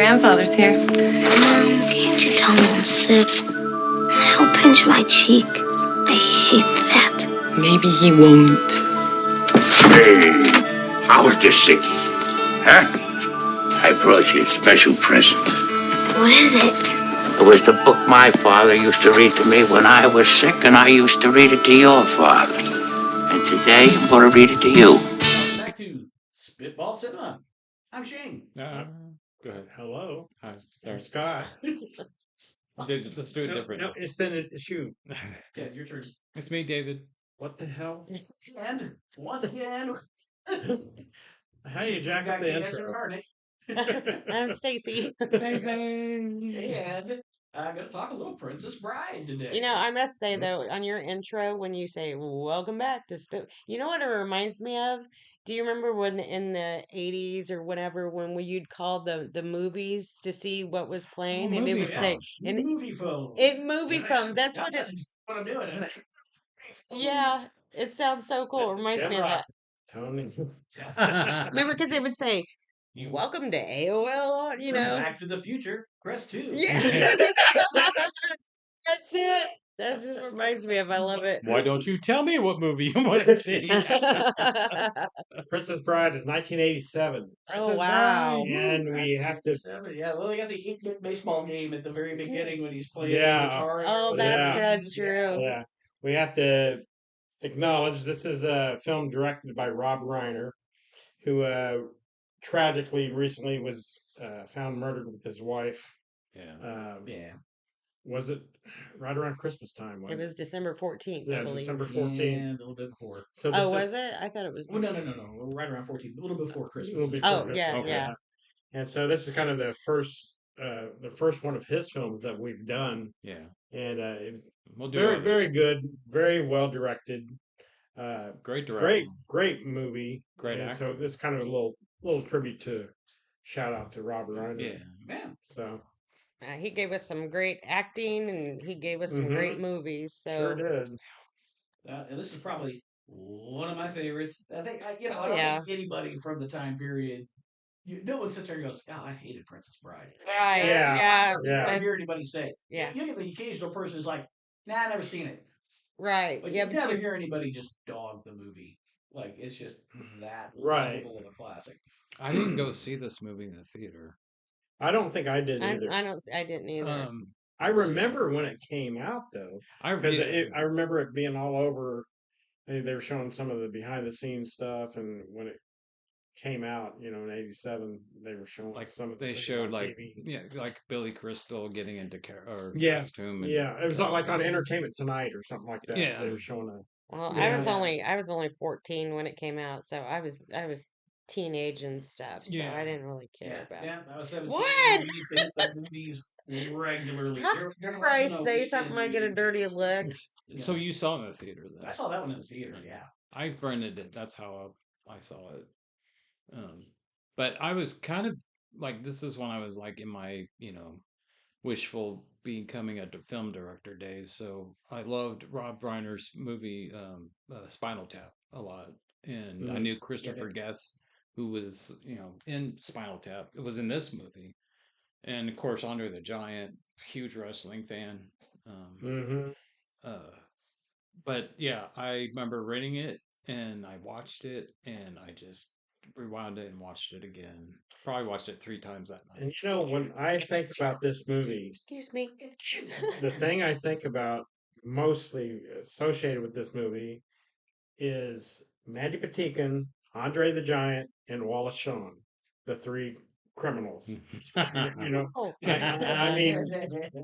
Grandfather's here. Mom, can't you tell me I'm sick? He'll pinch my cheek. I hate that. Maybe he won't. Hey, how was this sickie? Huh? I brought you a special present. What is it? It was the book my father used to read to me when I was sick, and I used to read it to your father. And today, I'm going to read it to you. Back to Spitball Cinema. I'm Shane. Good. Hello. Hi. I'm Scott. Let's do it differently. No, it's you. Yeah, your turn. It's me, David. What the hell? And once again, How do you jack up the intro? I'm Stacy. And I'm going to talk a little Princess Bride today. You know, I must say though, on your intro, when you say "Welcome back to Spit," you know what it reminds me of? Do you remember when in the '80s or whenever when you'd call the movies to see what was playing, and it would say movie phone. movie phone. That's what it. What I'm doing. Yeah, it sounds so cool. It reminds me of that. Tony. Remember, because it would say, "Welcome to AOL." You know, Back to the Future. Press 2. yeah. That's it. That's what it reminds me of. I love it. Why don't you tell me what movie you want to see? Princess Bride is 1987. Oh, wow. And we have to. Yeah, well, they got the Heat baseball game at the very beginning when he's playing the guitar. Oh, that's true. Yeah. We have to acknowledge this is a film directed by Rob Reiner, who tragically recently was found murdered with his wife. Yeah. Yeah. Was it right around Christmas time? It was December 14th, I Yeah, believe. December 14th. Yeah, a little bit before. So was it? I thought it was. Well, no. Right around 14th. A little before Christmas. A little before Christmas. Yeah, okay. yeah. And so this is kind of the first one of his films that we've done. Yeah. And it was We'll very good, very well directed. Great director. Great movie. Great and actor. so this kind of a little tribute to shout out to Robert Reiner. Yeah. Man. So he gave us some great acting, and he gave us some great movies. So sure did. And this is probably one of my favorites. I think I don't think anybody from the time period. No one sits there and goes, "Oh, I hated Princess Bride." Right? Yeah. I don't hear anybody say it. Yeah. You get the occasional person who's like, "Nah, I never seen it." Right. But you never hear anybody just dog the movie. Like it's just that lovable of a classic. I didn't go see this movie in the theater. I don't think I did either. I didn't either. I remember when it came out though, because I remember it being all over. They were showing some of the behind the scenes stuff, and when it came out, in '87, they were showing some of the they things showed on like TV. like Billy Crystal getting into costume. And, it was like on Entertainment Tonight or something like that. Yeah, they were showing Well, I was only 14 when it came out, so I was teenage and stuff, so I didn't really care about it. Yeah, I was 17. What? We used to hit the movies regularly. After I say something, I get a dirty look. So you saw it in the theater then? I saw that one in the theater. Yeah, I rented it. That's how I saw it. But I was kind of like, this is when I was like in my wishful becoming a film director days. So I loved Rob Reiner's movie Spinal Tap a lot, and I knew Christopher Guest, who was in Spinal Tap. It was in this movie, and of course Andre the Giant, huge wrestling fan. But yeah, I remember renting it and I watched it and I just rewound it and watched it again. Probably watched it 3 times that night. And when I think about this movie, excuse me, the thing I think about mostly associated with this movie is Mandy Patinkin, Andre the Giant, and Wallace Shawn, the 3 criminals. I mean,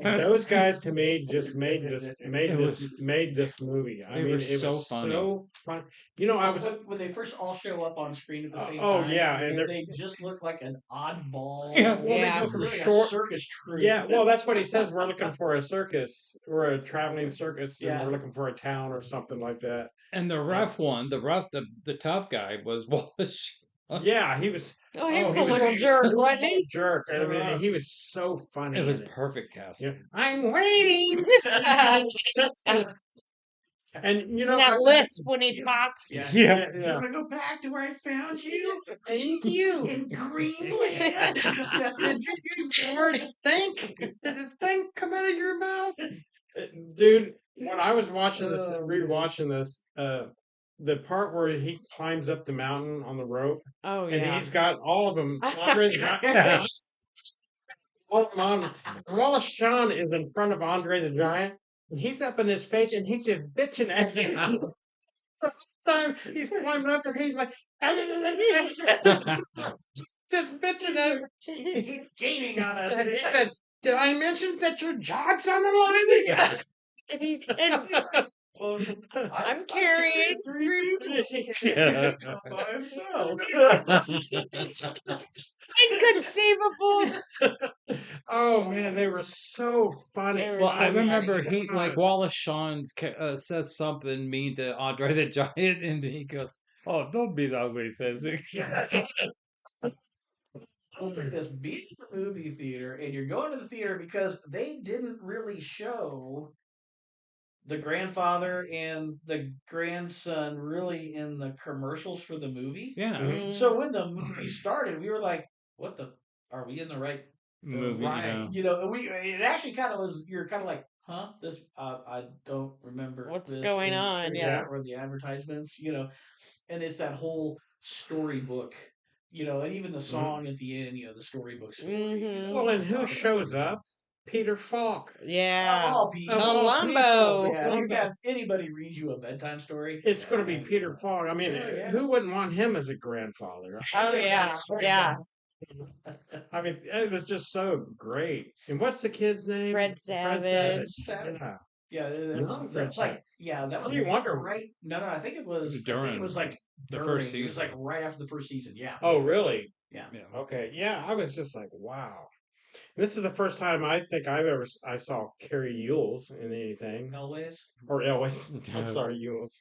those guys to me just made this movie. I mean, it was funny. so fun. when they first all show up on screen at the same time. Oh yeah, and they just look like an oddball. Yeah, well, they go from like short a circus troupe. Yeah, well, that's what he says. We're looking for a circus. We're a traveling circus, and Yeah. we're looking for a town or something like that. And the the tough guy was Wallace. Yeah, he was. Oh, he was a little jerk, wasn't he? Jerk. I mean, he was so funny. It was perfect casting. Yeah. I'm waiting. And that lisp when he talks. Yeah. Yeah, You yeah. want to go back to where I found you? Thank you. In Greenland. Did you use the word think? Did the think come out of your mouth? Dude, when I was watching this, rewatching this, the part where he climbs up the mountain on the rope, Oh and yeah. he's got all of them. Andre the Giant, all of them on. Wallace Shawn is in front of Andre the Giant, and he's up in his face, and he's just bitching at him. Time he's climbing up there, he's like, just bitching at him. He's gaining on us. And he said, "Did I mention that your job's on the line?" And Well, I'm carrying three Yeah. people by himself. inconceivable. Oh man, they were so funny. They were Well, so I remember funny. he like Wallace Shawn's says something mean to Andre the Giant, and he goes, "Oh, don't be that way, physics." I'll say this: being at the movie theater, and you're going to the theater because they didn't really show the grandfather and the grandson really in the commercials for the movie. Yeah, Mhm. So when the movie started, we were like, "What the? Are we in the right film?" movie. Right. You know, it actually kind of was. You're kind of like, "Huh? This? I don't remember What's this going in the on? trailer Yeah. or the advertisements." You know, and it's that whole storybook. You know, and even the song at the end. You know, the storybook story. You know, Well, and who talking about shows up? Peter Falk. of Yeah. all people. Of all people, Columbo. Yeah, if you Columbo. have anybody read you a bedtime story, It's going to be Peter yeah. Falk. I mean, Hell yeah. who wouldn't want him as a grandfather? Oh yeah. Yeah. I mean, it was just so great. And what's the kid's name? Fred Savage. Savage. Yeah. Yeah, Young Fred that's like Savage. that was You wonder. right. No, I think it It was was. I think it during was like the during. first It was like season. right after the first season. Yeah. Oh, really? Yeah. Yeah. Okay. Yeah, I was just like, wow. This is the first time I think I saw Carrie Yules in anything. Elways. Or Elwes. I'm sorry, Yules.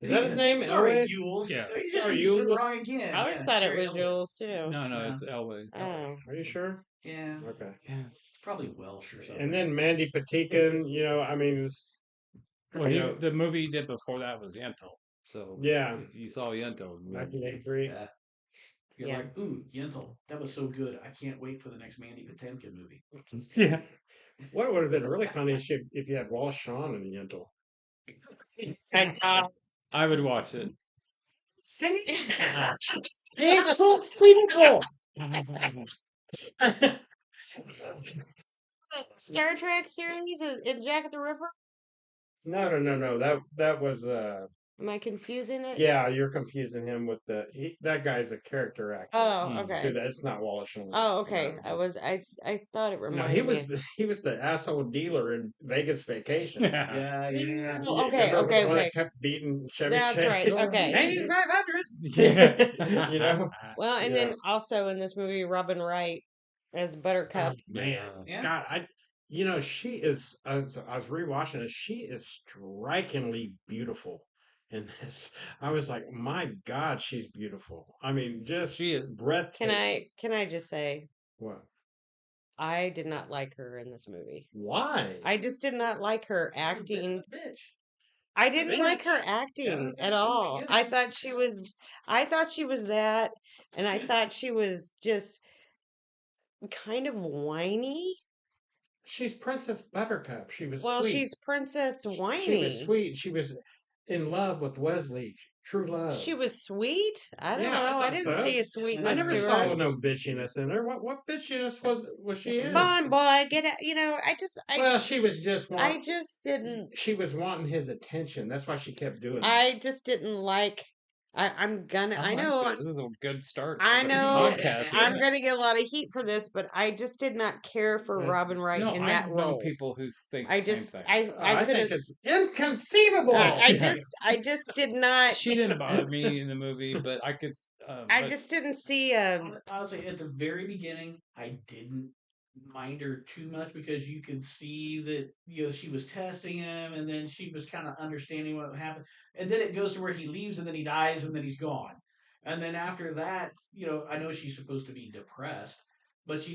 Is that his Yeah, name? Sorry, Elwes? Yules. Yeah. You just Sorry, you said it Yules. wrong again. I always Yeah, thought it Carrie was Elwes. Jules too. No, Yeah. it's Elwes. Oh. Are you sure? Yeah. Okay. Yes. It's probably Welsh or something. And then Mandy Patinkin, I mean, Well, you know, the movie he did before that was Yentl. So yeah, if you saw Yentl, 1983. Yeah. You're Yeah. like, ooh, Yentl, that was so good. I can't wait for the next Mandy Patinkin movie. Yeah. What would have been really funny if you had Wallace Shawn and Yentl. And I would watch it. Inconceivable. Star Trek series in Jack the Ripper? No. That was Am I confusing it? yeah, you're confusing him with that guy's a character actor. Oh, okay. Dude, that's not Wallace Shawn. Oh, okay. No. I thought it No, reminded me. he was the asshole dealer in Vegas Vacation. Yeah, yeah. Oh, okay, Remember the okay, one that okay. kept beating Chevy That's Chase? right, okay. 8500. Yeah. You know? Well, and Yeah. then also in this movie, Robin Wright as Buttercup. Man, Yeah. God, she is. I was rewatching it. She is strikingly beautiful in this. I was like, my God, she's beautiful. I mean, just She is. breathtaking. Can I just say What? I did not like her in this movie. Why? I just did not like her She's a bit of acting. a bitch. I didn't like her Bitch. acting Yeah, at yeah, all. yeah. I thought she was that, and I thought she was just kind of whiny. She's Princess Buttercup. She was Well, sweet. she's Princess She was Whiny. sweet. She was in love with Wesley. True love. She was sweet. I don't Yeah, I know. I thought didn't so. see a I sweetness never to saw her. no bitchiness in her. What bitchiness was she in? Fine, boy, get it. Well, she was just I just didn't. she was wanting his attention. That's why she kept doing it. I just didn't like. I'm gonna. I like know. this. This is a good start. I to the know. podcast. I'm gonna get a lot of heat for this, but I just did not care for Yes. Robin Wright No, in I that know role. people who think I the same just. thing. I I could think have. it's inconceivable. I just did not. She didn't bother me in the movie, but I could. I but just didn't see. Honestly, at the very beginning, I didn't mind her too much because you could see that she was testing him, and then she was kind of understanding what happened, and then it goes to where he leaves, and then he dies, and then he's gone, and then after that, I know she's supposed to be depressed, but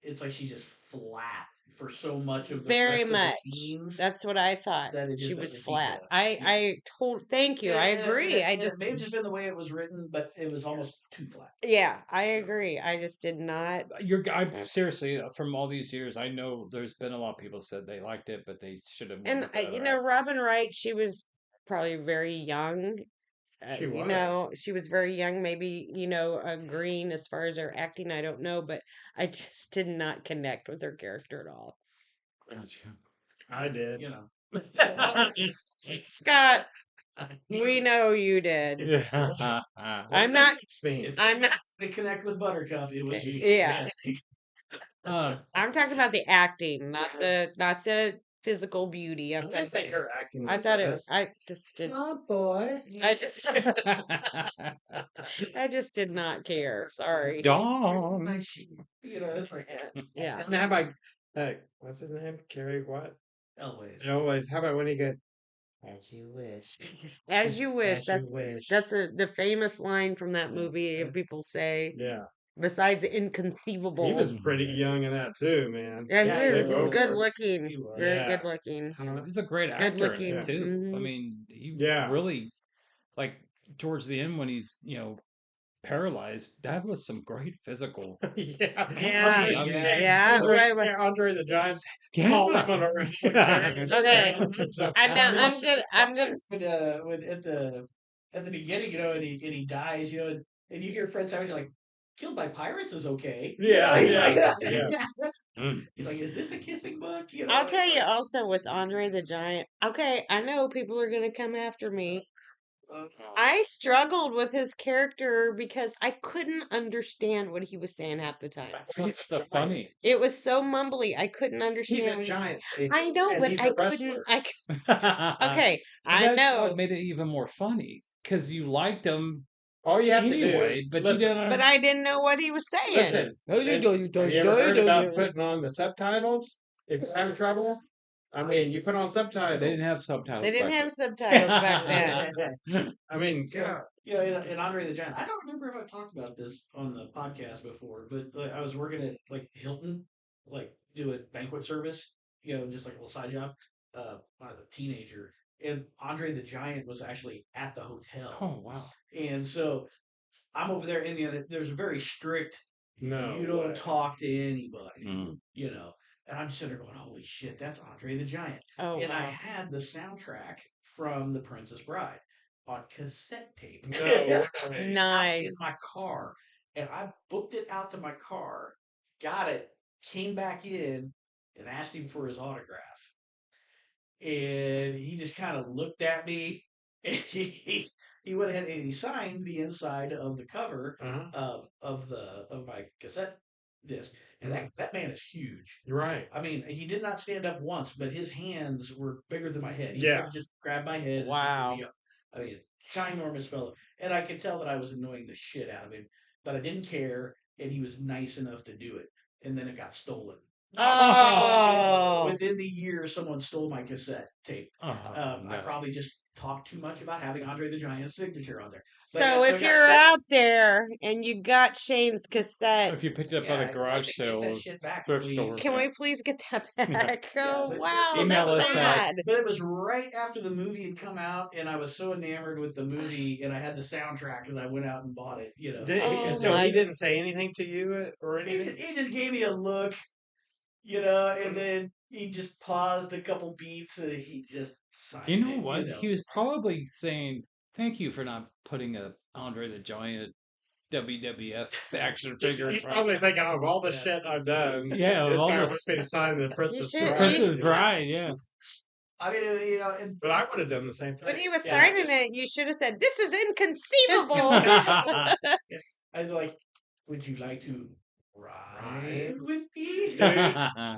it's like she's just flat. for so much of the Very rest of the much. scenes That's what I thought. that it She just was doesn't keep flat. up. Thank you. I agree. I And just it may have just been the way it was written, but it was almost too flat. yeah, I agree. I just did not. I'm seriously from all these years. I know there's been a lot of people said they liked it, but they should have went And with the other Robin Wright, she was probably very young. She was. She was very young, maybe, green as far as her acting, I don't know, but I just did not connect with her character at all. Gotcha. I did. You know, Scott, we know you did. Yeah. I'm not. if I'm not. they connect with Buttercup, it was Yeah. fantastic. I'm talking about the acting, not the physical beauty. I'm I talking think her acting. I thought it. I just did. Oh boy. I just. I just did not care. Sorry. Dawn. You know, it's like Yeah. And how about what's his name? Carrie what? Elways. Always. How about when he goes, as you wish. As you wish. As you wish. That's the famous line from that movie. People say. Yeah. Besides inconceivable. He was pretty young in that too, man. Yeah, he Big was over. good looking. He was. Very Yeah. good looking. He's a great Good actor in looking. it too. I Mhm. mean, he Yeah. really like towards the end when he's paralyzed. That was some great physical. Yeah. Yeah. I mean, Yeah. Right. Andre the Giant's Yeah. calling him on a Okay. So I'm good. I'm good. When at the beginning, and he dies, and you hear Fred Savage like killed by pirates is okay. Yeah, he's yeah, like, he's like, is this a kissing book? I'll tell you also with Andre the Giant. Okay, I know people are gonna come after me. I struggled with his character because I couldn't understand what he was saying half the time. It's the funny. It was so mumbly. I couldn't understand. He's a giant. Stacey, I know, and but he's I a couldn't. Okay, Okay, I that's know. what made it even more funny because you liked him all you have anyway, to do, but listen, you didn't. But I didn't know what he was saying. Listen, have you ever heard about putting on the subtitles if you're having trouble? I mean, you put on subtitles. They didn't have subtitles. They didn't back have subtitles back then. I mean, God. In Andre the Giant, I don't remember if I've talked about this on the podcast before, but I was working at like Hilton, like do a banquet service, just like a little side job. When I was a teenager, and Andre the Giant was actually at the hotel. Oh wow! And so I'm over there, and there's a very strict. No, you don't way. talk to anybody. And I'm just sitting there going, "Holy shit, that's Andre the Giant!" Oh, and I wow. had the soundtrack from The Princess Bride on cassette tape. No way. Nice. In my car, and I booked it out to my car, got it, came back in, and asked him for his autograph, and he just kind of looked at me, and he went ahead and he signed the inside of the cover of my cassette disc, and that man is huge. You're right. I mean, he did not stand up once, but his hands were bigger than my head. He Yeah. could have just grabbed my head. Wow. And picked me up. I mean, ginormous fellow, and I could tell that I was annoying the shit out of him, but I didn't care, and he was nice enough to do it. And then it got stolen. Oh. Within the year, someone stole my cassette tape. No. I probably just talked too much about having Andre the Giant's signature on there. But So if you're out there and you got Shane's cassette, If you picked it up at a garage sale, that shit back, thrift please. store, can we please get that back? Oh, but- wow, Email that was us at- sad. But it was right after the movie had come out, and I was so enamored with the movie, and I had the soundtrack because I went out and bought it. So my- he didn't say anything to you or He anything? just, he just gave me a look, and then he just paused a couple beats, and he just signed You know it, what? He was probably saying, "Thank you for not putting a Andre the Giant WWF action figure." He's probably thinking of all the shit I've done. Yeah, This all guy this- wants me to sign the Princess should- Bride. Princess Bride, yeah. I mean, and But I would have done the same thing. When he was Yeah. signing it, you should have said, "This is inconceivable." I was like, would you like to ride with me?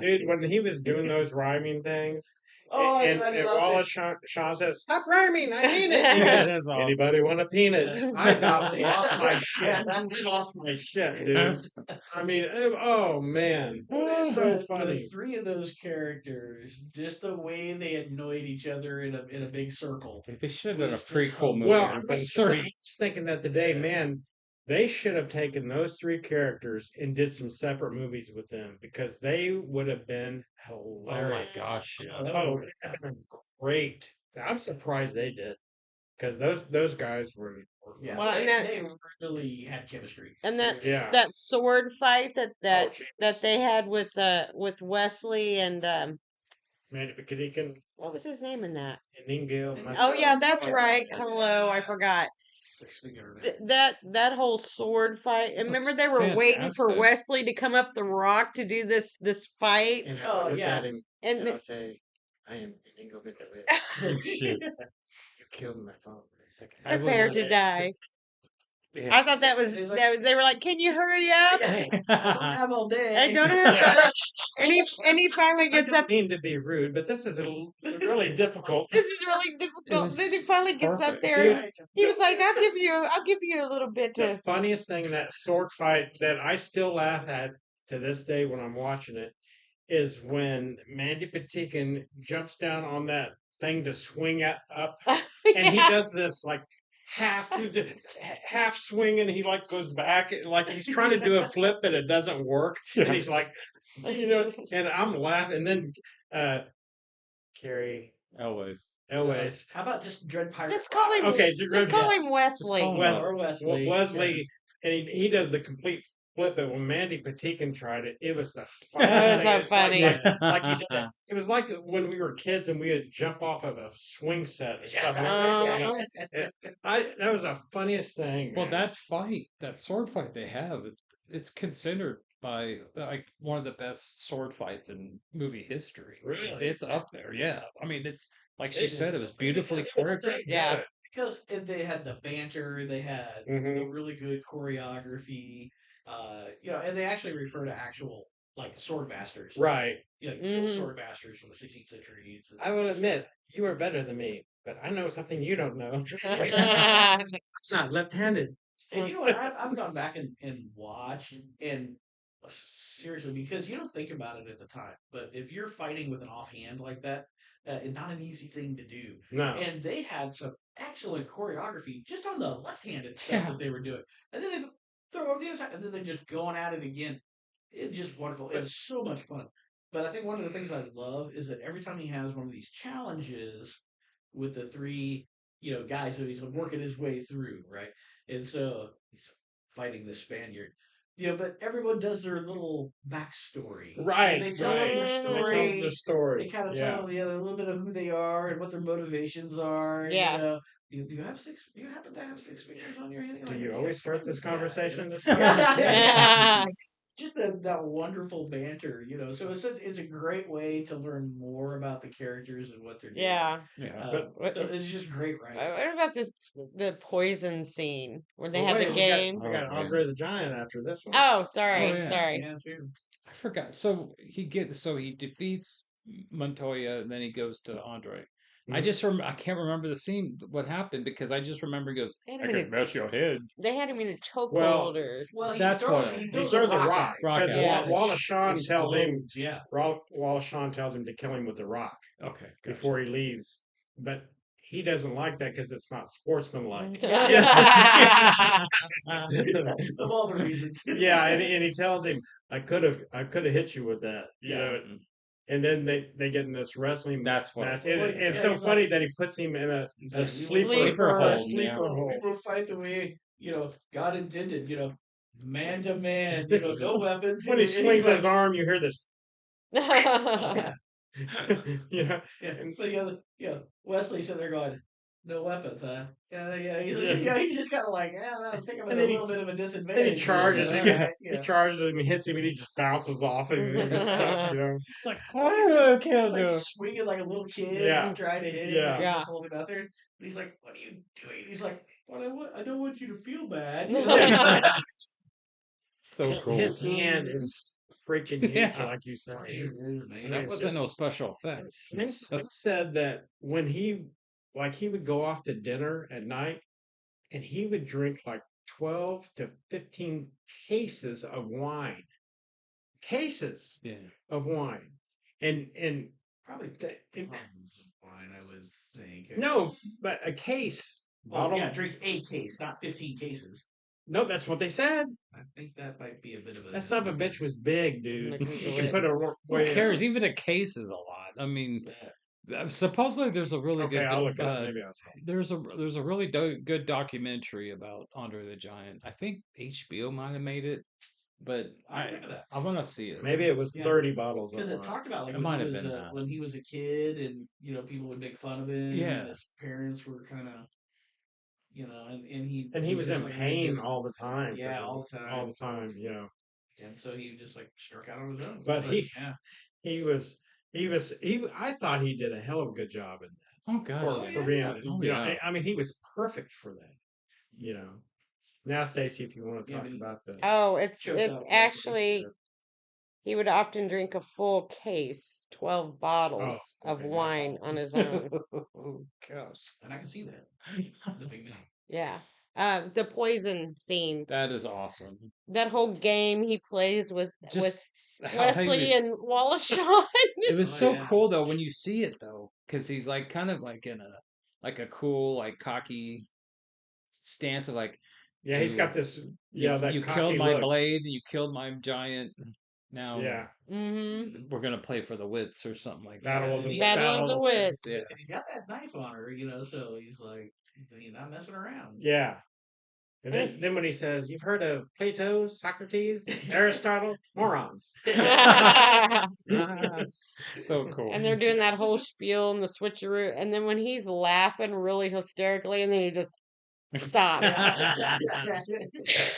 Dude, when he was doing those rhyming things, Oh, and I loved Wallace it. Shawn says, "Stop rhyming, I mean it." He goes, That's awesome. "Anybody want a peanut?" I about lost my shit. I lost my shit, dude. I mean, oh man, so The funny. three of those characters, just the way they annoyed each other in a big circle. They should have done a Was just prequel movie Well, I with was those just three. thinking that today, man. They should have taken those three characters and did some separate movies with them because they would have been Oh my hilarious. gosh, yeah. Oh, it would have been great. I'm surprised they did because those guys were Yeah, Well, and that they really had chemistry. and that Yeah. that sword fight that Oh, that jeez. they had with Wesley and Mandy Patinkin what was his name in that? and Ningale. Oh yeah, that's right. Hello, I forgot. Six finger. That whole sword fight. And That's remember they were waiting for fantastic. Wesley to come up the rock to do this fight. And Oh, look yeah. at him And and the- I'll say, I am Inigo Ventolin. Oh, shit. You killed my father. He's like, I prepare would- to die. yeah. I thought that was He's like- they were like, "Can you hurry up?" I don't have all day. I don't have Yeah. and he finally I gets don't up. mean to be rude, but this is really difficult. This is really difficult. Then he was finally gets up perfect. there. He was like, I'll give you a little bit The to funniest thing in that sword fight that I still laugh at to this day when I'm watching it is when Mandy Patinkin jumps down on that thing to swing up, and he does this like half swing, and he like goes back, like he's trying to do a flip, and it doesn't work, and he's like, and I'm laughing, and then Carrie Always. Elways. How about just Dread Pirate? just call him Okay, just call him Wesley. call him Wes- Wesley. Wesley, Yes. and he does the complete flip. But when Mandy Patinkin tried it, it was the That was funniest so thing. It's funny. Like he did it. It was like when we were kids and we would jump off of a swing set and stuff. That was the funniest thing. Well, man. that fight, that sword fight they have, it's considered by like one of the best sword fights in movie history. Really? It's up there. Yeah. I mean, it's like They she did said, it was beautifully Because it was choreographed. Yeah. Because they had the banter, they had Mhm. the really good choreography, and they actually refer to actual like sword masters, Right. real Mhm. sword masters from the 16th centuries. I will admit, you are better than me, but I know something you don't know. I'm not left-handed. And you know what? I've gone back and watched, and seriously, because you don't think about it at the time, but if you're fighting with an offhand like that, it's not an easy thing to do. No. And they had some excellent choreography just on the left-handed stuff that they were doing, and then they throw over the other side, and then they're just going at it again. It's just wonderful. It's so much fun. But I think one of the things I love is that every time he has one of these challenges with the three, guys, so he's working his way through, right? And so he's fighting the Spaniard. But everyone does their little backstory. Right. And they tell right. their They tell story. the story. They kind of yeah. tell a little bit of who they are and what their motivations are. Yeah. Do you have six? Do you happen to have six fingers on your hand? Do you always start this conversation this way? way? Yeah. Just that wonderful banter, So it's a great way to learn more about the characters and what they're doing. Yeah. Yeah. So it's just great, right? What about the poison scene where they Well, have wait, the we got- game? We got Oh, yeah. Andre the Giant after this one. Oh, sorry, Oh, yeah. sorry. Yeah, too. I forgot. So he defeats Montoya, and then he goes to Andre. I can't remember the scene, what happened, because I just remember he goes, They had I him in can mess your head. They had him in a chokehold Well, or Well, That's what he He throws throws a rock at him. Rock because at him. Wallace Shawn tells him. Explodes, yeah. Wallace Shawn tells him to kill him with a rock Okay. Gotcha. before he leaves, but he doesn't like that because it's not sportsmanlike. Of all the reasons. Yeah, and he tells him, I could have hit you with that. Yeah. And then they get in this wrestling That's what match. it was. And it's Yeah, so he's funny like- that he puts him in a like, sleeper hold, sleeper yeah. hold. People fight the way, God intended, man to man, no weapons. When he And swings he's like, his arm, you hear this. oh, yeah. Yeah. But Wesley sitting there going, no weapons, huh? Yeah. He's just kind of like, I think I'm at And a then little bit of a disadvantage. Then he charges. here, He, but all right, he charges him. He hits him, and he just bounces off him and stuff. It's like, I he's killed like you. swinging like a little kid, Yeah. trying to hit him, Yeah. and he's Yeah. just holding out there. And he's like, "What are you doing?" He's like, "Well, I don't want you to feel bad." So cool. His hand is freaking huge, Yeah. like you said. That wasn't no special effects. They said that when he would go off to dinner at night, and he would drink like 12 to 15 cases of wine. Cases Yeah. of wine. And Probably it- tons of wine, I would think. no, but a case. Well, bottle- yeah, drink a case, not 15 cases. No, that's what they said. I think that might be a bit of a. That son of a bitch was big, dude. I'm gonna You Google could it. put a Who way. cares? Even a case is a lot. I mean, supposedly there's a really Okay, good I'll look it up. Maybe I was wrong. there's a really good documentary about Andre the Giant. I think HBO might have made it, but I remember that. I want to see it. Maybe it was Yeah. 30 bottles. Because of it wine. talked about like It might have been that. when he was a kid, and people would make fun of him, Yeah. and his parents were kind of, And he was just in like, pain all the time. yeah, all the time, all the time. You know. and so he just like struck out on his own. But yeah, he was I thought he did a hell of a good job in that. Oh gosh. For being, Oh, you know, yeah. I mean, he was perfect for that. You know. Now, Stacy, if you want to Yeah, talk but he- about the Oh, it's Shows it's up actually he would often drink a full case, 12 bottles of okay. wine on his own. Oh gosh. and I can see that. The big man. Yeah. The poison scene. That is awesome. That whole game he plays with Just how he Wesley and was- Wallace Shawn. It was Oh, so yeah. cool though when you see it though, because he's like kind of like in a cool like cocky stance of like, Yeah, he's you- got this. Yeah, that you cocky killed my look. blade and you killed my giant. Now Yeah, Mm-hmm. we're gonna play for the wits or something like Battle that. of the Battle of the Wits. Yeah. And he's got that knife on her, so he's like, he's not messing around. yeah. And then when he says, "You've heard of Plato, Socrates, Aristotle, morons." So cool. And they're doing that whole spiel and the switcheroo. And then when he's laughing really hysterically, and then he just stops.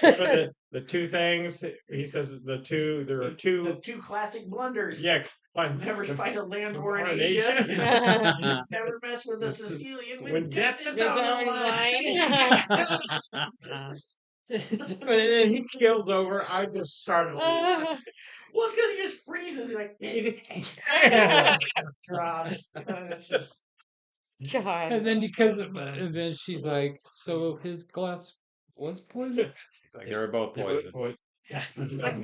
Remember the two things he says? There are The two. two classic blunders. Yeah, Never fight a land war in in Asia. Asia. Never mess with a Sicilian When when death death is That's on on the line. line. But then he kills over. I just started. Well, it's because he just freezes. He's like, drops. It's just, God. And then and then she's like, so his glass was poison? He's like, they were both poison. yeah.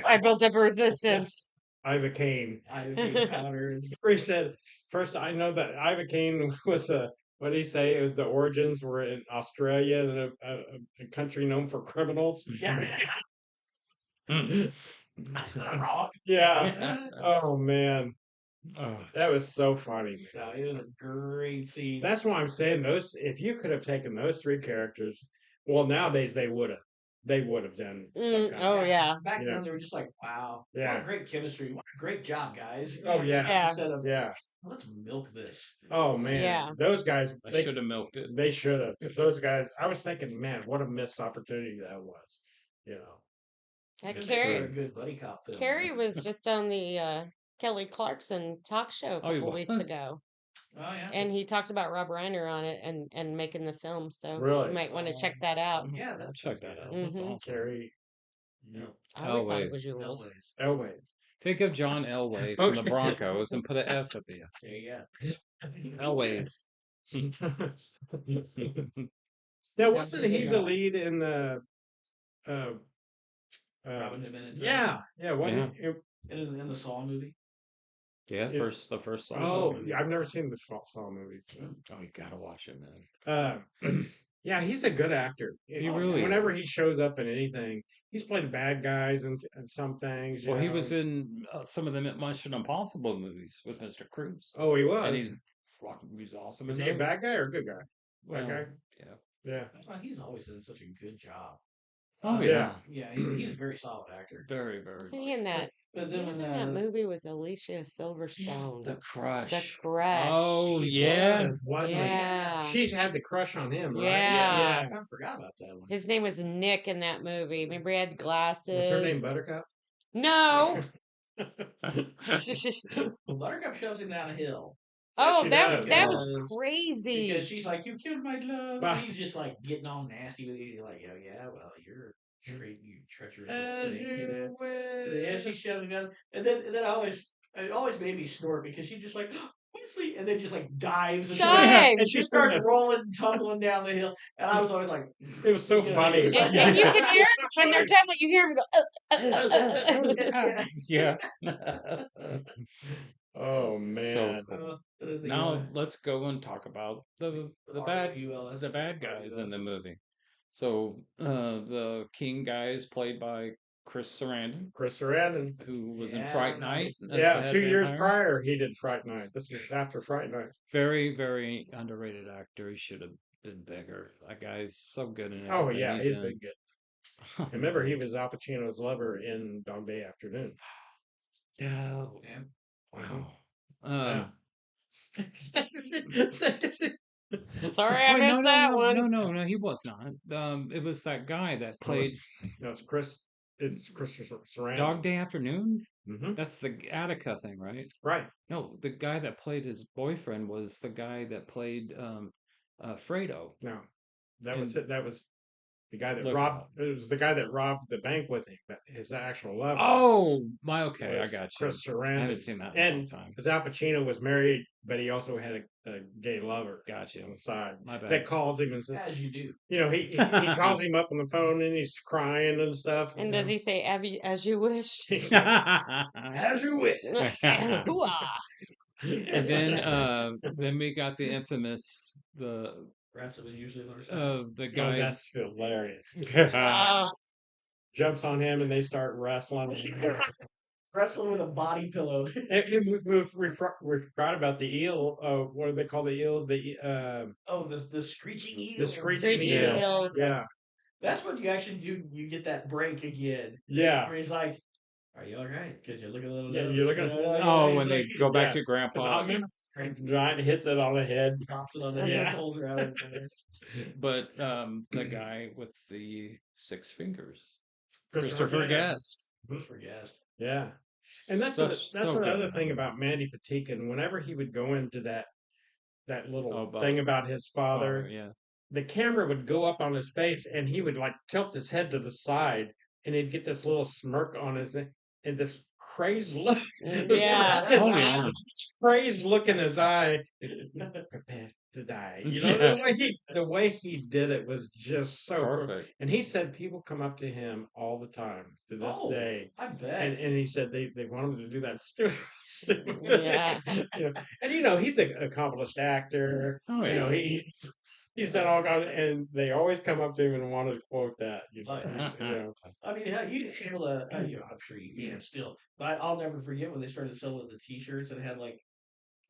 I built up a resistance. Ivocaine. Ivocaine powder. He said, first, I know that Ivocaine was what did he say? It was the origins were in Australia, and a country known for criminals. Yeah. That's not wrong. Yeah. Oh, man. Oh. That was so funny. So it was a great scene. That's why I'm saying if you could have taken those three characters, well, nowadays they would have. They would have done some kind Oh, yeah. Back Yeah. then, they were just like, wow. Yeah. What great chemistry. What a great job, guys. Oh, yeah. Yeah. Instead of, Yeah. let's milk this. Oh, man. Yeah. Those guys, I should have milked it. they should have. Those guys, I was thinking, man, what a missed opportunity that was. You know. That It's Carrie, a good buddy cop film. Carrie was just on the Kelly Clarkson talk show a Oh, he couple weeks was? ago. Oh, yeah. And he talks about Rob Reiner on it and making the film. So Really? you might want to check that out. Yeah, I'll that's check that out. Mhm. That's awesome. Carrie I always thought it Elways. was Jules. Elways. Elway. Think of John Elway from the Okay. Broncos and put an S at the end. Yeah, yeah. Elways. Now, wasn't he the lead in the? Robin Hood Men in Yeah, yeah. Wasn't he? In the Saw movie. Yeah, Yeah. the first song. Oh, yeah, I've never seen the Saw movies. Oh, you gotta watch it, man. Yeah, he's a good actor. He really Whenever is. he shows up in anything, he's played bad guys and some things. you Well, he know. was in some of the Mission Impossible movies with Mr. Cruz. Oh, he was. And he's awesome. Was in he a those. bad guy or a good guy? Well, guy? yeah. Yeah. Well, he's always done such a good job. Oh, yeah. yeah. Yeah, he's a very solid actor. Very, very. Wasn't he in that? But He then was when in that movie with Alicia Silverstone. The Crush. The Crush. Oh, yeah. Wasn't he? Yeah. She's had the crush on him, right? Yeah. I forgot about that one. His name was Nick in that movie. Remember he had glasses. Was her name Buttercup? No. Buttercup shoves him down a hill. Oh, she that does. that was Because crazy. she's like, "You killed my love." Bah. And he's just like getting all nasty with you. You're like, "Oh yeah, well you're you treacherous." As little thing," you will. Yeah, she shoves him down, and then it always made me snort because she just like Wesley, and then just like dives into Dives. and she starts rolling and tumbling down the hill, and I was always like, It was so Yeah. funny. And you can hear him when they're tumbling. You hear him go. Yeah. Oh man. So cool. Now let's go and talk about the bad RULS. guys in the movie. So the king guy is played by Chris Sarandon, Chris Sarandon. who was in Yeah, Fright Night as the Yeah, head 2 years vampire. prior he did Fright Night. This was after Fright Night. Very, very underrated actor. He should have been bigger. That guy's so good in Oh everything yeah, he's he's in. been good. Remember, he was Al Pacino's lover in Dog Day Afternoon. Yeah. yeah. Wow. Yeah. Sorry, I Wait, no, missed no, that no, one. no, no, no. He was not. It was that guy that played No, it's Chris. It's Chris Sarandon. Dog Day Afternoon. Mm-hmm. That's the Attica thing, right? Right. No, the guy that played his boyfriend was the guy that played Fredo. No, that was in it. That was the guy that Look It robbed. Up. It was the guy that robbed the bank with him. But his actual lover Oh, my okay, I was got you. Chris I Sarandon. haven't seen that in a long And time. because Al Pacino was married, but he also had a gay lover Got you. on the side My bad. that calls him and says, As you do. you know, he calls him up on the phone and he's crying and stuff. And does he say Abby, as you wish? As you wish. Hoo-ah. And then we got the infamous Rats have been usually on our side. the Oh, guy. that's hilarious. Ah, Jumps on him and they start wrestling. Wrestling with a body pillow. We forgot about the eel. What do they call the eel? Oh, the screeching eel. The screeching Screeching eel. Eels. Yeah, That's when you actually do. You get that break again. yeah. Where he's like, "Are you all right? Because you're looking a little Yeah, nervous." you're looking- You know, Oh, he's when they like- go back Yeah. to 'Cause Grandpa. I remember Giant hits it on the head. drops it on the Yeah. head, pulls around it. But the guy with the 6 fingers, Christopher Christopher Guest. Guest. Who's for guest? Yeah, and that's So good another in thing that about Mandy Patinkin. Whenever he would go into that little about thing about his father, movie. Yeah. the camera would go up on his face and he would like tilt his head to the side and he'd get this little smirk on his and this crazed look. Yeah. Oh, yeah. Crazed look in his eye. Prepare to die. You know, Yeah. the way he did it was just so Perfect. And he said people come up to him all the time to this day. I bet. And he said they want him to do that stupid Yeah. you know, and you know he's an accomplished actor. Oh, You know yeah. he's done all kinds, and they always come up to him and want to quote that. You know, you know. I mean, hell, you didn't able to. You know, I'm sure you can still, but I'll never forget when they started selling the T-shirts and had like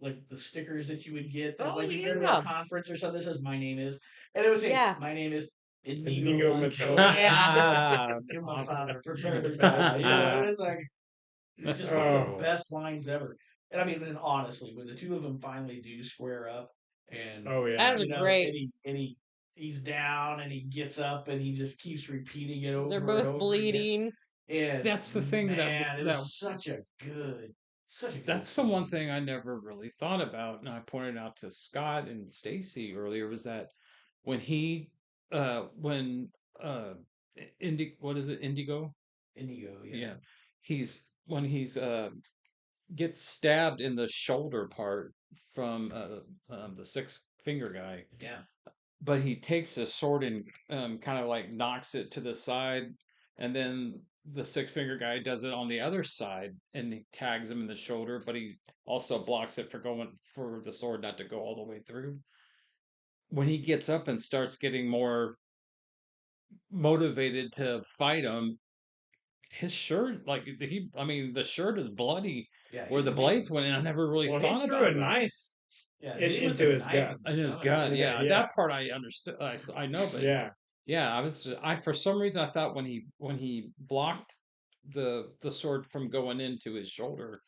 the stickers that you would get. That, Oh, like you go to yeah. a conference or something that says "My name is," and it would say Yeah. "My name is Inigo Inigo Montoya. Montoya." Yeah. Give my Awesome. father prepare to die. You know, it's like just one of Oh. the best lines ever. And I mean, and honestly, when the two of them finally do square up, and Oh yeah. That was you know, great. he's down and he gets up and he just keeps repeating it over They're and both over again. bleeding. And That's the thing man, it that was such a good that's the one thing I never really thought about, and I pointed out to Scott and Stacy earlier was that when he when what is it, Indigo? Indigo, yeah. Yeah. He's when he's gets stabbed in the shoulder part from the 6 finger guy. Yeah. But he takes his sword and kind of like knocks it to the side, and then the 6 finger guy does it on the other side, and he tags him in the shoulder, but he also blocks it for the sword not to go all the way through. When he gets up and starts getting more motivated to fight him, his shirt, like I mean, the shirt is bloody Yeah. where the blades went in. I never really Well, thought he threw about a that. knife Yeah, into his gut. In his gut, yeah. That part I understood. I know, but Yeah. I for some reason I thought when he blocked the sword from going into his shoulder,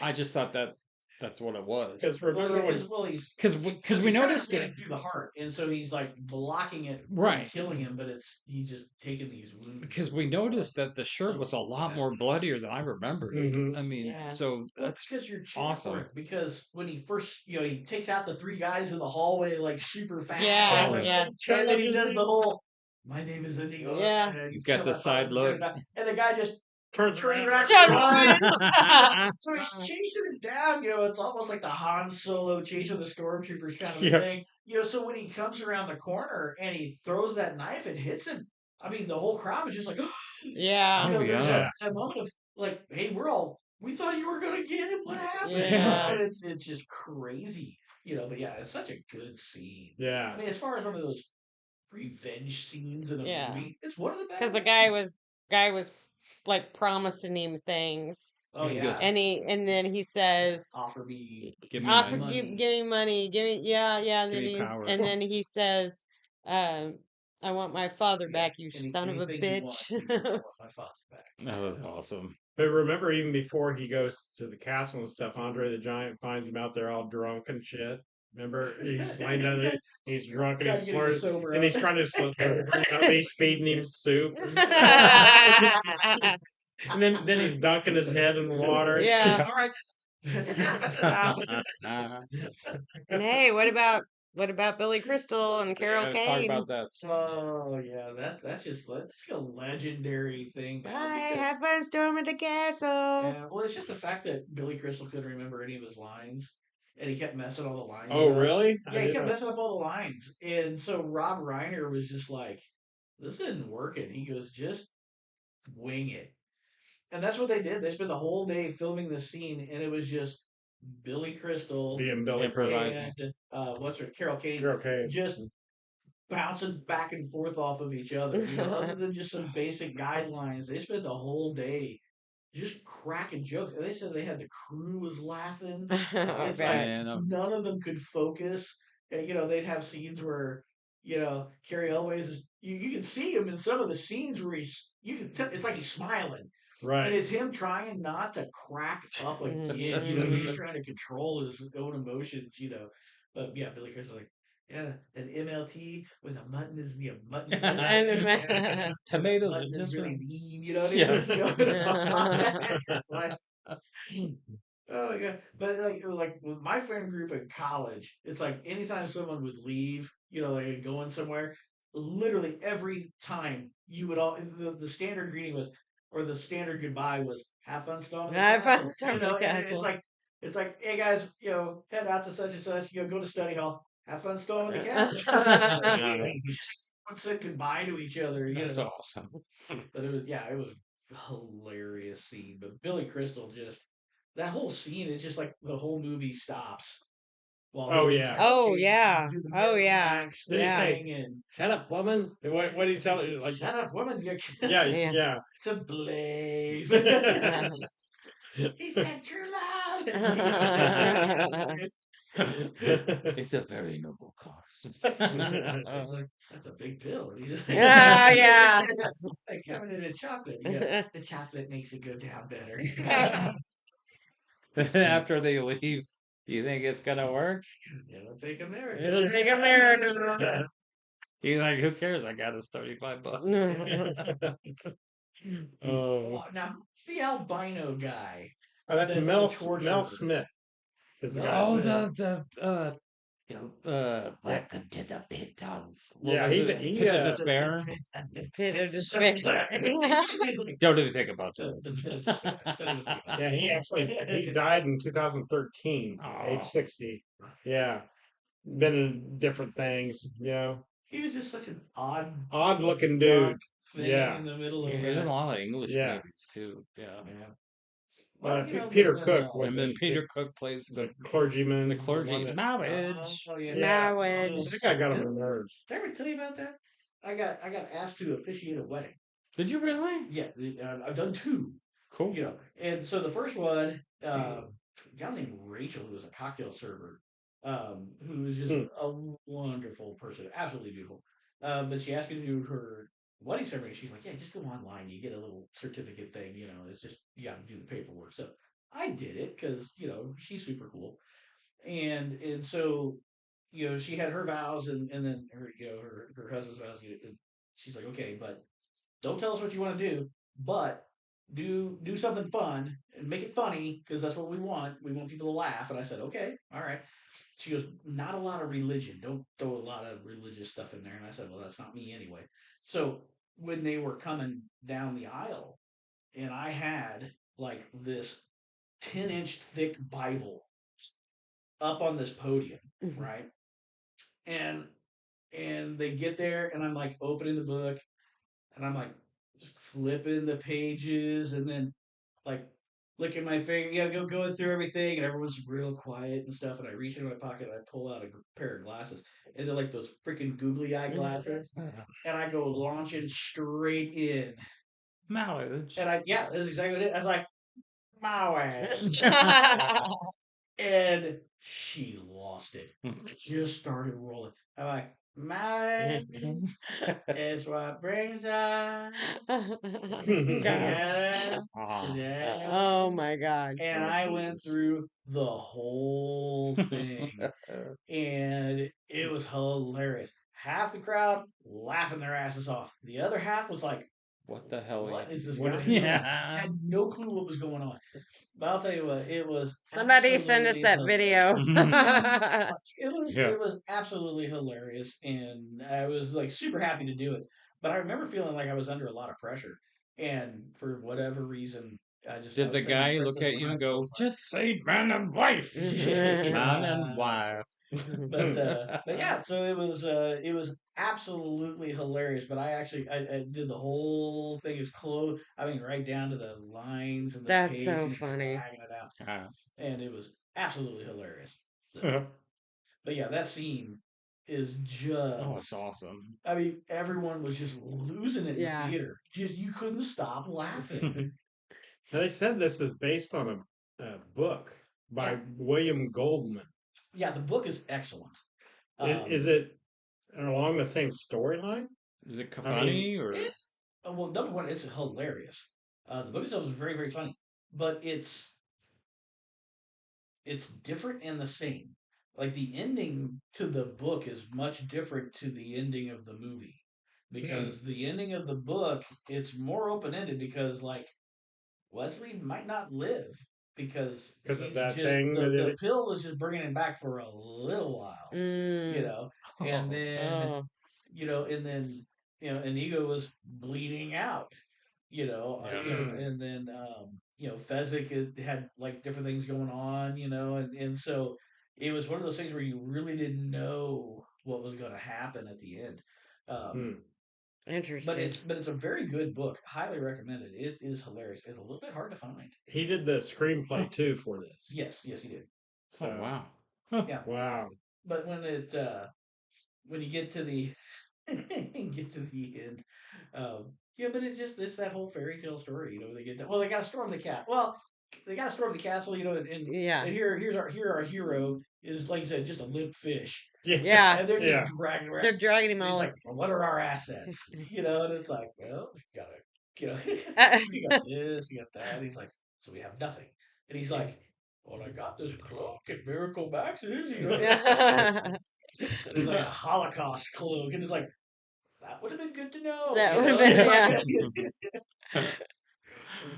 I just thought that's what it was. Because remember when Because we noticed it through the heart, and so he's like blocking it from right, killing him, but he's just taking these wounds. because we noticed that the shirt was a lot more bloodier than I remembered. Mhm. I mean, Yeah. so That's that's because you're cheering awesome. for it. Because when he first, you know, he takes out the 3 guys in the hallway like super fast. Yeah, and, yeah. And then he does the whole, "My name is Inigo." Yeah. and He's got kill the my father, side look. and the guy just turns turns around. around John and runs. runs. So he's chasing him down. You know, it's almost like the Han Solo chasing the stormtroopers kind of Yeah. thing. You know, so when he comes around the corner and he throws that knife and hits him, I mean, the whole crowd was just like, Yeah. you know, Oh, there's yeah. that moment of like, hey, we thought you were gonna get him. What happened? Yeah. You know, and it's just crazy. You know, but yeah, it's such a good scene. Yeah. I mean, as far as one of those revenge scenes in a Yeah. movie. It's one of the better Because the ones. guy was like promising him things, Oh He yeah, goes, and then he says, offer me Give me "Offer, money. give me money, give me, yeah." And Give then me power. he says, um, "I want my father Yeah, back, you son of a anything you want, bitch." because I want my father back. That was awesome. But remember, even before he goes to the castle and stuff, Andre the Giant finds him out there all drunk and shit. Remember, he's laying down there, he's drunk and Trying he's to get him to slurs, sober and up. he's trying to slow he's feeding him soup, and then he's dunking his head in the water. And shit. Yeah. All right. And hey, what about Billy Crystal and Carol Yeah, talk Kane? about that. Oh yeah, that's just a legendary thing Bye, now because have fun storming the castle. yeah, well, it's just the fact that Billy Crystal couldn't remember any of his lines, and he kept messing all the lines Oh, up. really? I Yeah, he didn't kept know. messing up all the lines, and so Rob Reiner was just like, "This isn't working." He goes, "Just wing it," and that's what they did. They spent the whole day filming this scene, and it was just Billy Crystal Being Billy Improvising. and what's her Carol Kane Carol Kane. just bouncing back and forth off of each other. Other than just some basic guidelines, they spent the whole day just cracking jokes. And they said they had the crew was laughing. I It's like bet. Yeah, no. none of them could focus. And, they'd have scenes where, Carrie Elways is, you can see him in some of the scenes where it's like he's smiling. And Right. it's him trying not to crack up again. He's just trying to control his own emotions. But yeah, Billy Crystal like, yeah, an MLT when the mutton is mutton is Tomatoes mutton are is just really right. lean. You know what I Yeah. mean? It's just like, oh yeah. But like with my friend group in college, it's like anytime someone would leave, like going somewhere, literally every time you would all the standard greeting was or the standard goodbye was have fun storming the Have fun castle. storming the And it's castle. like hey guys, head out to such and such, go to study hall, have fun storming the castle. You just said goodbye to each other, That's awesome. But it was hilarious scene. But Billy Crystal just that whole scene is just like the whole movie stops while Oh, him and yeah. Carol Oh Kane yeah. do the Oh yeah. Miramax Did he say, thing "Shut up, woman"? What do you tell her? and Like, shut up, woman, you're yeah, Yeah. yeah. to blave. He said true love. It's a very noble cause. It's like that's a big pill. Yeah, yeah. Like having it in chocolate. The chocolate makes it go down better. After they leave, you think it's gonna work? It'll take America. It'll take America. He's like, who cares? I got his $35. Oh, Now who's the albino guy? that's That's the Mel torturer. Smith is the Mel guy. Oh, Smith. welcome to the pit of what Yeah, was he it? he Pit of despair. Pit of despair. Don't even think about The- that. the- the- yeah he died in 2013, age Oh, 60. Yeah, been in different things. He was just such an odd, Odd looking dark dude. thing Yeah, in the middle yeah, of he's in a that. lot of English yeah. movies too. Yeah, Well, Peter then, Cook was and then Peter Cook plays the clergyman, the the clergy. one that, Marriage. oh yeah. yeah, Marriage. that guy got on my nerves. Did I ever tell you about that? I got asked to officiate a wedding. Did you really? Yeah, I've done two. Cool. And so the first one, a gal named Rachel, who was a cocktail server, who was just a wonderful person, absolutely beautiful. But she asked me to do her wedding ceremony. She's like, "Yeah, just go online. You get a little certificate thing. It's just you got to do the paperwork." So I did it because she's super cool, and so she had her vows and then her husband's vows. And she's like, "Okay, but don't tell us what you want to do, but do something fun and make it funny because that's what we want. We want people to laugh." And I said, "Okay, all right." She goes, "Not a lot of religion. Don't throw a lot of religious stuff in there." And I said, "Well, that's not me anyway." So when they were coming down the aisle, and I had like this 10-inch thick Bible up on this podium, right? And they get there, and I'm like opening the book, and I'm like flipping the pages, and then like licking my finger, going through everything, and everyone's real quiet and stuff. And I reach into my pocket and I pull out a pair of glasses, and they're like those freaking googly eye glasses, and I go launching straight in. Knowledge. And that's exactly what it is. I was like, Maui. And she lost it. Just started rolling. I'm like, Maui is what brings us together today. Oh my God. And Oh, I went Jesus. through the whole thing, and it was hilarious. Half the crowd laughing their asses off. The other half was like, What the hell? what is this What guy is doing? Yeah. Had no clue what was going on. But I'll tell you what, it was Somebody send us absolutely that video. Yeah. it was absolutely hilarious, and I was like super happy to do it. But I remember feeling like I was under a lot of pressure, and for whatever reason, I Did the was singing guy look Princess at you and Mononoke the go, whole time. just say man and wife? Man and Yeah. wife. But yeah, so it was absolutely hilarious. But I did the whole thing as close. I mean, right down to the lines and the That's so pacing and funny. dragging it out, Ah. and it was absolutely hilarious. So, but yeah, that scene is Oh, it's just. awesome. I mean, everyone was just losing it in the Yeah. theater. Just you couldn't stop laughing. Now, they said this is based on a book by Yeah. William Goldman. Yeah, the book is excellent. Is it along the same storyline? Is it I mean, funny or? Well, number one, it's hilarious. The book itself is very, very funny, but it's different and the same. Like the ending to the book is much different to the ending of the movie, because the ending of the book it's more open ended, because like Wesley might not live because because of he's that just thing that the it. pill was just bringing him back for a little while, you Mm. know, and Oh, then Oh, and then Inigo was bleeding out, yeah. and then Fezzik had like different things going on, and so it was one of those things where you really didn't know what was going to happen at the end. Um, Hmm. but interesting. it's a very good book, highly recommended. It is hilarious. It's a little bit hard to find. He did the screenplay too for this. Yes, he did. Oh, So wow. Huh. Yeah, wow. but when you get to the get to the end, but it's that whole fairy tale story. They get that. Well, they got to storm the cat. Well, they got to storm the castle. Yeah. And here our hero is, like you said, just a limp fish, Yeah. and they're just Yeah. dragging around. They're dragging him And he's all. like, well, "What are our assets?" And it's like, "Well, we gotta, you got this, you got that." And he's like, "So we have nothing." And he's like, "Well, I got this cloak and Miracle Max's, That And it's like a Holocaust cloak, and it's like that would have been good to know, would have been, It's like, yeah.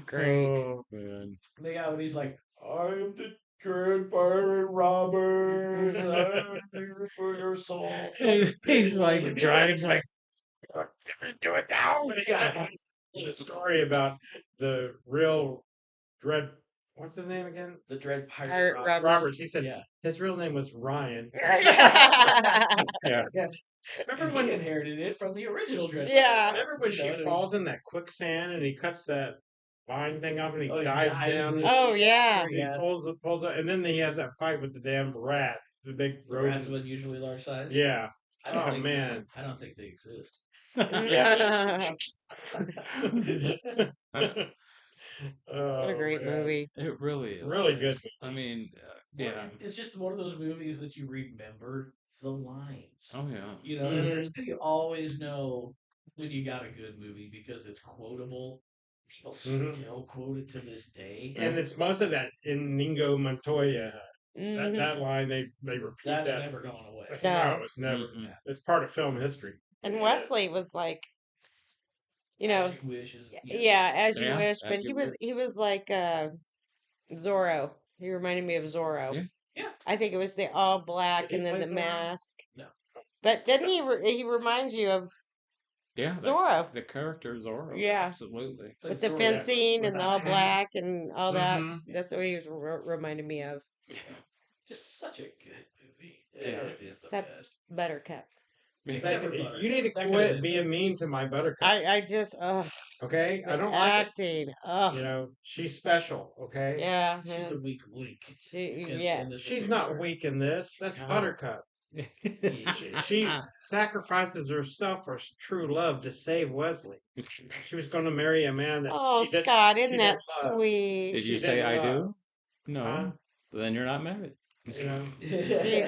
Great. Oh, Man. when he's like, "I am the dread pirate Roberts. I'm here for your soul." He's like driving, like, do it now. Yeah. the story about the real Dread. What's his name again? The dread pirate Pirate Roberts. Roberts. He said Yeah. his real name was Ryan. Yeah. Yeah. Remember And when? he inherited it from the original dread Yeah. pirate. Remember when You she know, and falls in that quicksand and he cuts that vine thing off and he he dives dives down? in. Oh, yeah. He Yeah. pulls up, and then he has that fight with the damn rat, the big The rats rodent. of unusually large size. Yeah. I don't Oh think man. I don't think they exist. Yeah. What a Oh great man. movie. It really is. Really good. I mean, Well, yeah. it's just one of those movies that you remember the lines. Oh, yeah. And you always know when you got a good movie because it's quotable. People Mhm. still quote it to this day. And it's most of that Inigo Montoya. Mhm. That line they repeat That's that. never going away. No, No. it's never. Mhm. It's part of film history. And Wesley was like, As you wish is yeah, as you Yeah, wish, but as you wish. he was like Zorro. He reminded me of Zorro. Yeah. Yeah. I think it was the all black Did he and then play the Zorro? mask. No. But didn't he reminds you of Yeah. Zorro? The character Zorro. Yeah. Absolutely. It's like With the Zorro fencing and the without a all hat. black and all that. Mhm. That's what he was reminding me of. Just such a good movie. Yeah. It is the Except best. Buttercup. Except for Buttercup. You need to That could've quit been- being mean to my Buttercup. I just, Okay, I the don't like it. acting. Ugh. You know, she's special. Okay, Yeah. She's yeah. the weak link. Yeah. In this she's particular- not weak in this. That's No. Buttercup. She sacrifices herself for true love to save Wesley. She was going to marry a man that Oh, she didn't. Scott, she isn't that didn't love. sweet? Did you She say didn't I love. do? No. Huh? Then you're not married. You know, See,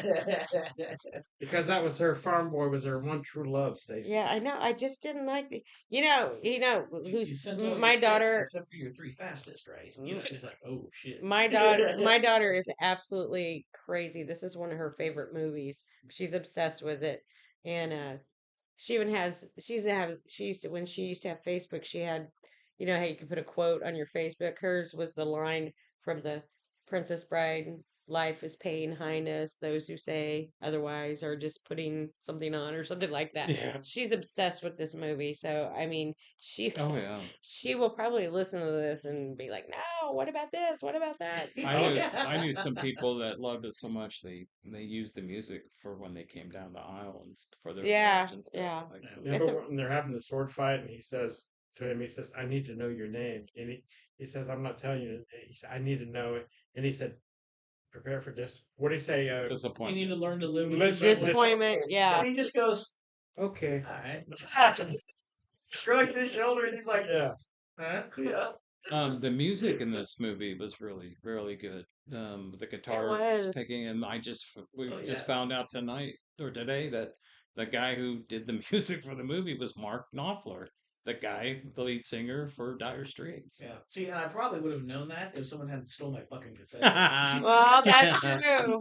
because that was her farm boy was her one true love, Stacy. yeah, I know. I just didn't like the. You You who's sent all my your daughter. six except for your three fastest, right? She's like, oh shit. My daughter is absolutely crazy. This is one of her favorite movies. She's obsessed with it, and she even has. She used to when she used to have Facebook. She had, you know how you could put a quote on your Facebook. Hers was the line from the Princess Bride. Life is pain, highness. Those who say otherwise are just putting something on or something like that. Yeah. She's obsessed with this movie. So I mean, Oh yeah. she will probably listen to this and be like, "No, what about this? What about that?" I knew some people that loved it so much they used the music for when they came down the aisle and for their Yeah, marriage and stuff. yeah. Like, so- Remember when they're having the sword fight, and he says to him, he says, "I need to know your name," and he says, "I'm not telling you." He said, "I need to know it," and he said, "Prepare for this." What did he say? You disappointment. need to learn to live with Live with Disappointment, yeah. And he just goes, Okay. all right. Shrugs his shoulder and he's like, Yeah. huh? Yeah. The music in this movie was really, really good. The guitar was. picking, and we Oh, just yeah. found out tonight or today that the guy who did the music for the movie was Mark Knopfler, the lead singer for Dire Straits. Yeah. See, and I probably would have known that if someone hadn't stole my fucking cassette. Well, that's true.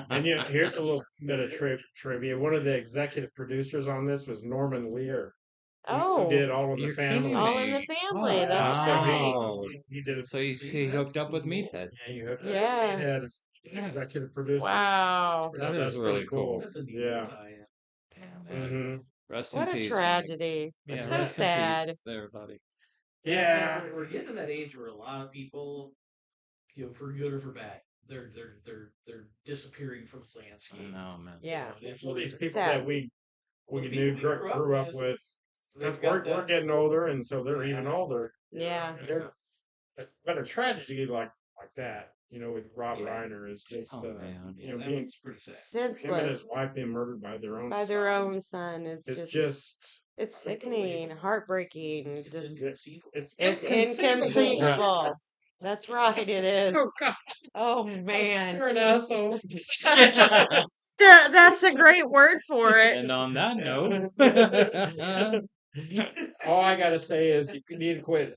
And here's a little bit of trivia. One of the executive producers on this was Norman Lear. Oh, Who did All in the You're Family. kidding All in the me. Family. Oh, That's wow. right. He did it. So he hooked up with Meathead. Yeah, you hooked up Yeah. with Meathead, executive producer. Wow. So That that's is really pretty cool. That's a neat Yeah. little tie-in. Damn, man. hmm Rest What in a peace. tragedy. Yeah, So rest sad. in peace there, buddy. Yeah. We're getting to that age where a lot of people, for good or for bad, they're disappearing from the I landscape. know, man. Yeah. All these people Sad. that we Well, the knew, people we grew up with. they've Because got we're that. getting older, and so they're even older. Yeah. But a tragedy like that, with Rob Yeah. Reiner is just, Oh, man. Yeah, that being one's pretty sad. him and his Senseless. wife being murdered by their own By their own son. It's It's just it's sickening, heartbreaking. It's Just inconceivable. it's it's inconceivable. That's right, it is. Oh God, Oh man. you're an asshole. Yeah, that's a great word for it. And on that note, All I gotta say is you need to quit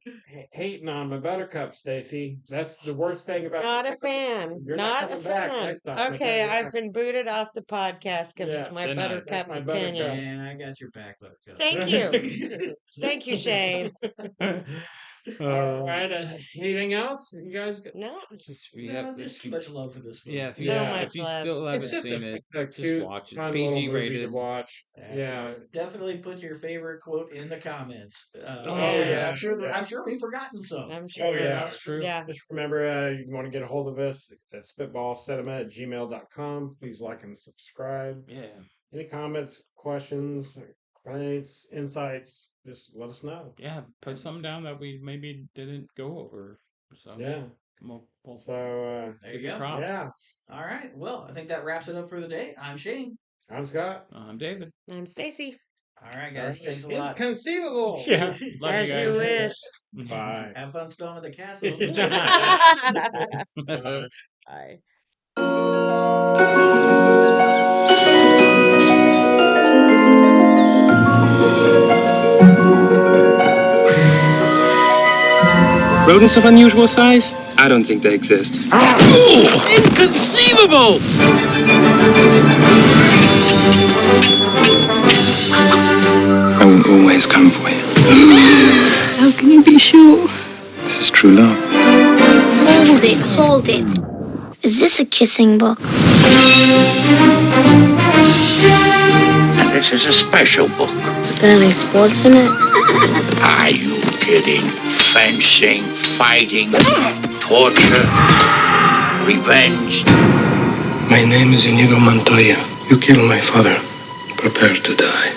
hating on my Buttercup, Stacy. That's the worst thing about. Not a fan. You're Not a coming back fan. next time. Okay, Okay, I've been booted off the podcast because Yeah, of my good night. Buttercup That's my opinion. Buttercup. Yeah, I got your back, Buttercup. Thank you. Thank you, Shane. All right. Anything else? You guys? No. just No, there's too much love for this film. yeah, if you, So Yeah. much if you love. still It's haven't just seen a, it, a just cute, watch. It's fun little PG movie rated. to watch. Yeah. Definitely put your favorite quote in the comments. yeah. I'm sure we've forgotten some. I'm Oh sure. yeah. That's true. Yeah. Just remember, you want to get a hold of us at spitballcinema@gmail.com. Please like and subscribe. Yeah. Any comments, questions, complaints, insights, just let us know. Yeah. Put some down that we maybe didn't go over. So Yeah. we'll So, There give you go. props. yeah. All right. Well, I think that wraps it up for the day. I'm Shane. I'm Scott. I'm David. I'm Stacy. All right, guys. Thanks a lot. Inconceivable. Yeah. Love As you you guys. wish. Bye. Have fun storming the castle. Bye. Bye. Rodents of unusual size? I don't think they exist. Inconceivable! I will always come for you. How can you be sure? This is true love. Hold it, hold it. Is this a kissing book? And this is a special book. Is it got any sports in it? Are you kidding? Fencing, fighting, torture, revenge. My name is Inigo Montoya. You killed my father. Prepare to die.